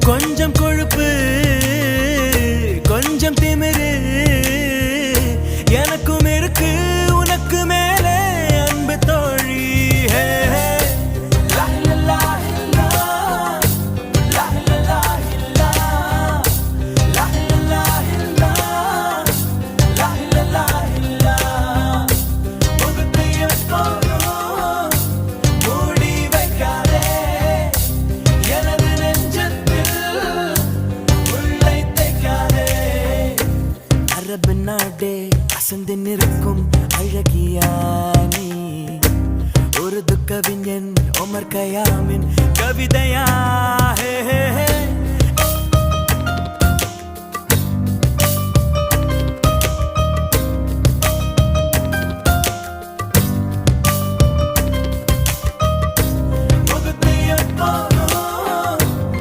கொஞ்சம் கொழுப்பு கொஞ்சம் திமிரு எனக்கும் இருக்கு உனக்கு மேலே அன்பு தோழி. அரபு நாடே அசந்து நிற்கும் அழகியானி ஒரு துக்கவிஞன் ஒமர் கயாமின் கவிதையா.